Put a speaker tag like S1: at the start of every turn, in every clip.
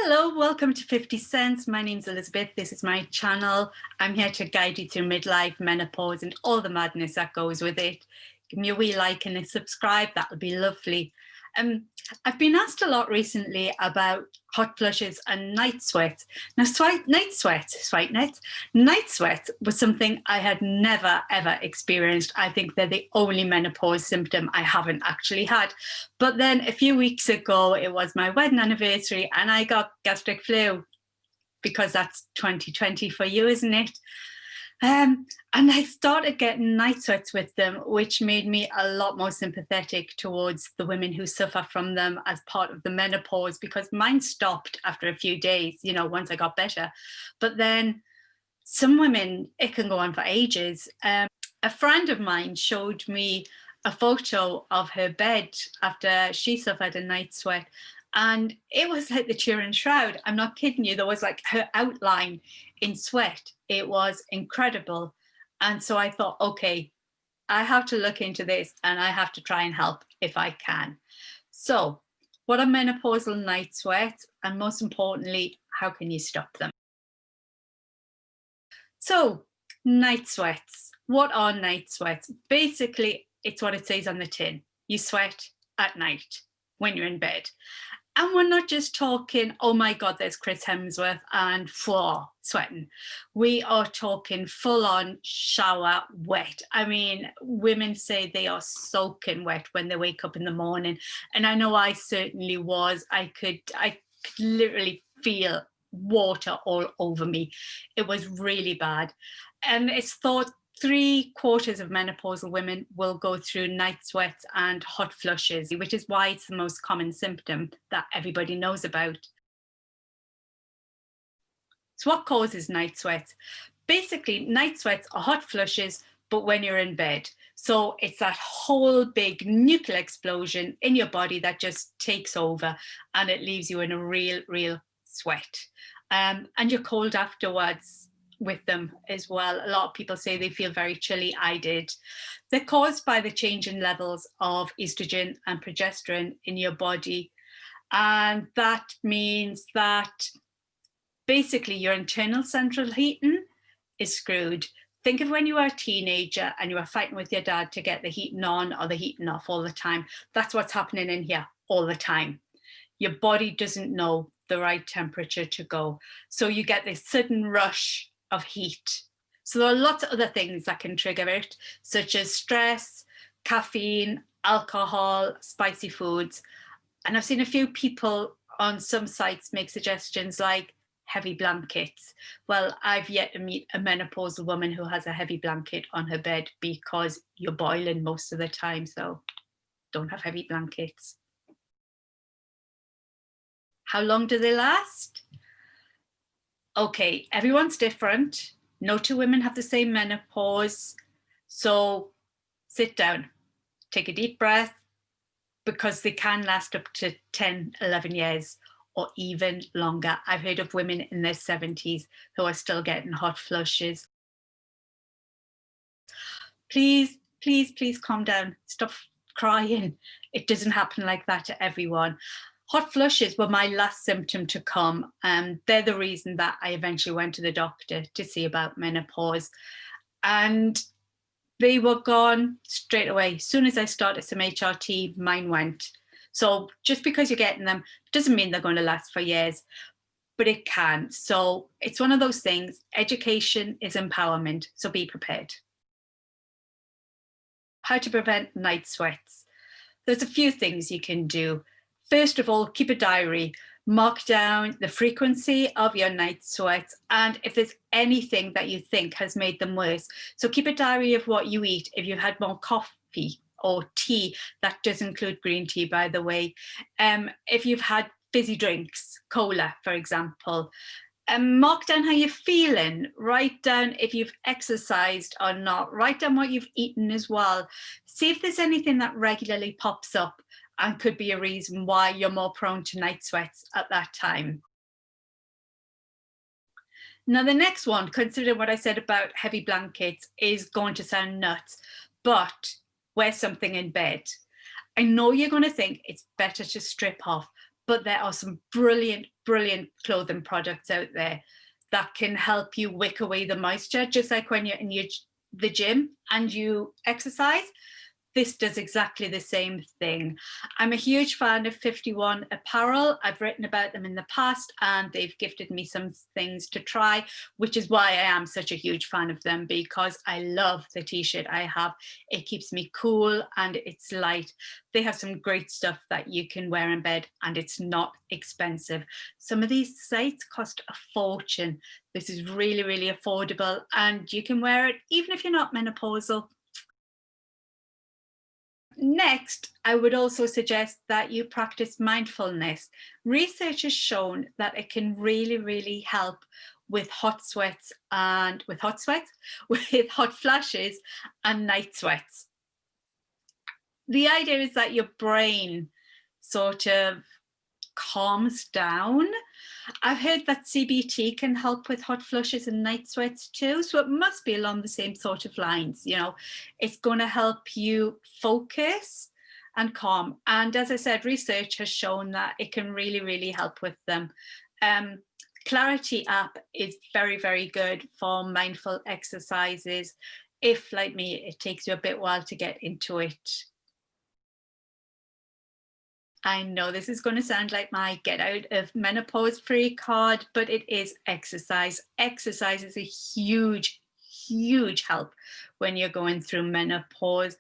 S1: Hello, welcome to 50 Cents. My name's Elizabeth. This is my channel. I'm here to guide you through midlife, menopause, and all the madness that goes with it. Give me a wee like and a subscribe, that'll be lovely. I've been asked a lot recently about hot flushes and night sweat. Now, night sweat was something I had never ever experienced. I think they're the only menopause symptom I haven't actually had. But then a few weeks ago, it was my wedding anniversary and I got gastric flu, because that's 2020 for you, isn't it? And I started getting night sweats with them, which made me a lot more sympathetic towards the women who suffer from them as part of the menopause, because mine stopped after a few days, once I got better. But then some women, it can go on for ages. A friend of mine showed me a photo of her bed after she suffered a night sweat. And it was like the Turin Shroud. I'm not kidding you. There was like her outline in sweat. It was incredible. And so I thought, okay, I have to look into this and I have to try and help if I can. So what are menopausal night sweats? And most importantly, how can you stop them? So night sweats. What are night sweats? Basically, it's what it says on the tin. You sweat at night when you're in bed. And we're not just talking, oh my God, there's Chris Hemsworth and floor sweating. We are talking full on shower wet. I mean, women say they are soaking wet when they wake up in the morning. And I know I certainly was. I could literally feel water all over me. It was really bad. And it's thought 3/4 of menopausal women will go through night sweats and hot flushes, which is why it's the most common symptom that everybody knows about. So what causes night sweats? Basically, night sweats are hot flushes, but when you're in bed. So it's that whole big nuclear explosion in your body that just takes over and it leaves you in a real sweat. And you're cold afterwards with them as well. A lot of people say they feel very chilly. I did. They're caused by the change in levels of estrogen and progesterone in your body. And that means that basically your internal central heating is screwed. Think of when you were a teenager and you were fighting with your dad to get the heating on or the heating off all the time. That's what's happening in here all the time. Your body doesn't know the right temperature to go. So you get this sudden rush of heat. So there are lots of other things that can trigger it, such as stress, caffeine, alcohol, spicy foods. And I've seen a few people on some sites make suggestions like heavy blankets. Well, I've yet to meet a menopausal woman who has a heavy blanket on her bed, because you're boiling most of the time, so don't have heavy blankets. How long do they last? Okay, everyone's different. No two women have the same menopause. So sit down, take a deep breath, because they can last up to 10, 11 years or even longer. I've heard of women in their 70s who are still getting hot flushes. Please calm down. Stop crying. It doesn't happen like that to everyone. Hot flushes were my last symptom to come. They're the reason that I eventually went to the doctor to see about menopause. And they were gone straight away. As soon as I started some HRT, mine went. So just because you're getting them doesn't mean they're going to last for years, but it can. So it's one of those things. Education is empowerment, so be prepared. How to prevent night sweats? There's a few things you can do. First of all, keep a diary. Mark down the frequency of your night sweats and if there's anything that you think has made them worse. So keep a diary of what you eat. If you had more coffee or tea, that does include green tea, by the way. If you've had fizzy drinks, cola, for example. Mark down how you're feeling. Write down if you've exercised or not. Write down what you've eaten as well. See if there's anything that regularly pops up and could be a reason why you're more prone to night sweats at that time. Now, the next one, considering what I said about heavy blankets, is going to sound nuts, but wear something in bed. I know you're going to think it's better to strip off, but there are some brilliant, brilliant clothing products out there that can help you wick away the moisture, just like when you're in the gym and you exercise. This does exactly the same thing. I'm a huge fan of 51 Apparel. I've written about them in the past and they've gifted me some things to try, which is why I am such a huge fan of them, because I love the t-shirt I have. It keeps me cool and it's light. They have some great stuff that you can wear in bed and it's not expensive. Some of these sites cost a fortune. This is really, really affordable and you can wear it even if you're not menopausal. Next, I would also suggest that you practice mindfulness. Research has shown that it can really, really help with hot sweats and with hot flashes and night sweats. The idea is that your brain sort of calms down. I've heard that CBT can help with hot flushes and night sweats too, so it must be along the same sort of lines. You know, it's going to help you focus and calm. And as I said, research has shown that it can really, really help with them. Clarity app is very, very good for mindful exercises. If, like me, it takes you a bit while to get into it. I know this is going to sound like my get out of menopause free card, but it is exercise. Exercise is a huge, huge help when you're going through menopause.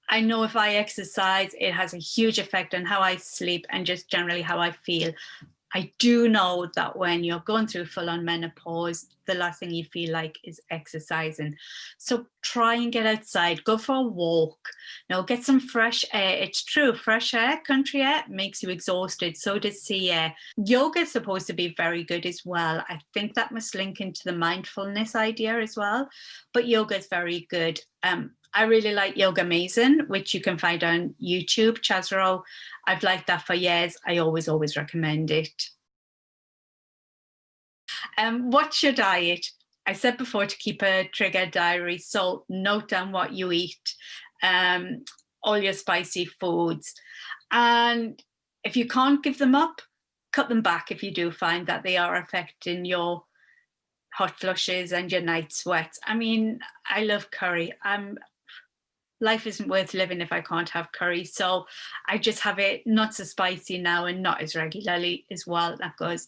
S1: I know if I exercise, it has a huge effect on how I sleep and just generally how I feel. I do know that when you're going through full-on menopause, the last thing you feel like is exercising. So try and get outside, go for a walk, get some fresh air. It's true, fresh air, country air makes you exhausted. So does sea air. Yoga is supposed to be very good as well. I think that must link into the mindfulness idea as well, but yoga is very good. I really like Yoga Amazing, which you can find on YouTube, Chazro. I've liked that for years. I always recommend it. What's your diet? I said before to keep a trigger diary, so note down what you eat, all your spicy foods. And if you can't give them up, cut them back if you do find that they are affecting your hot flushes and your night sweats. I mean, I love curry. Life isn't worth living if I can't have curry. So I just have it not so spicy now and not as regularly as well. That goes.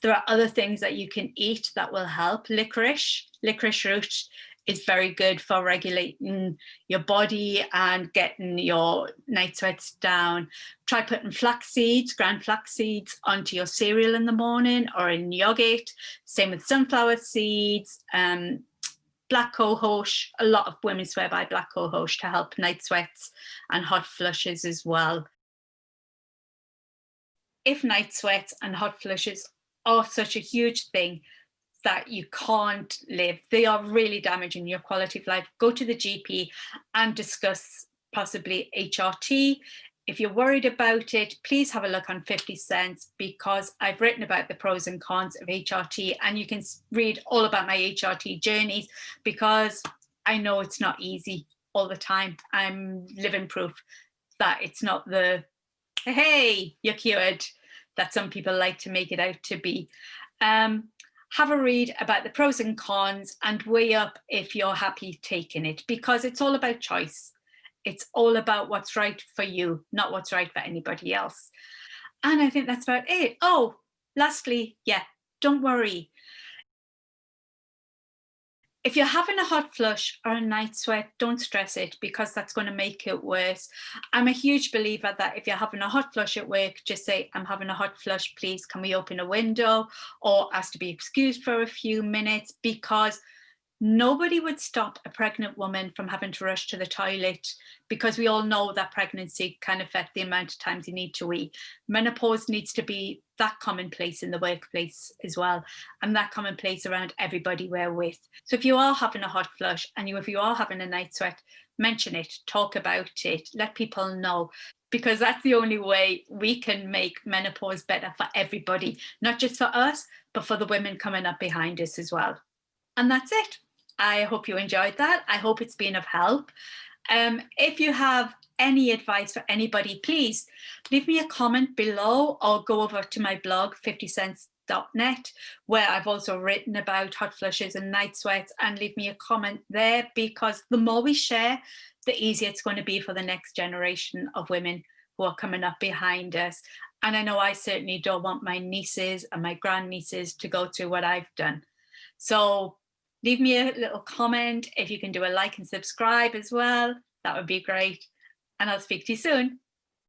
S1: There are other things that you can eat that will help. Licorice root is very good for regulating your body and getting your night sweats down. Try putting ground flax seeds onto your cereal in the morning or in yogurt. Same with sunflower seeds. Black cohosh, a lot of women swear by black cohosh to help night sweats and hot flushes as well. If night sweats and hot flushes are such a huge thing that you can't live, they are really damaging your quality of life, go to the GP and discuss possibly HRT. If you're worried about it, please have a look on 50 Cents, because I've written about the pros and cons of HRT and you can read all about my HRT journeys, because I know it's not easy all the time. I'm living proof that it's not the, hey, you're cured, that some people like to make it out to be. Have a read about the pros and cons and weigh up if you're happy taking it, because it's all about choice. It's all about what's right for you, not what's right for anybody else. And I think that's about it. Oh, lastly, don't worry. If you're having a hot flush or a night sweat, don't stress it, because that's going to make it worse. I'm a huge believer that if you're having a hot flush at work, just say, I'm having a hot flush, please, can we open a window? Or ask to be excused for a few minutes, because nobody would stop a pregnant woman from having to rush to the toilet, because we all know that pregnancy can affect the amount of times you need to wee. Menopause needs to be that commonplace in the workplace as well, and that commonplace around everybody we're with. So if you are having a hot flush and if you are having a night sweat, mention it, talk about it, let people know, because that's the only way we can make menopause better for everybody, not just for us, but for the women coming up behind us as well. And that's it. I hope you enjoyed that. I hope it's been of help. If you have any advice for anybody, please leave me a comment below or go over to my blog, 50cents.net, where I've also written about hot flushes and night sweats, and leave me a comment there, because the more we share, the easier it's going to be for the next generation of women who are coming up behind us. And I know I certainly don't want my nieces and my grandnieces to go through what I've done. So leave me a little comment. If you can do a like and subscribe as well, that would be great. And I'll speak to you soon.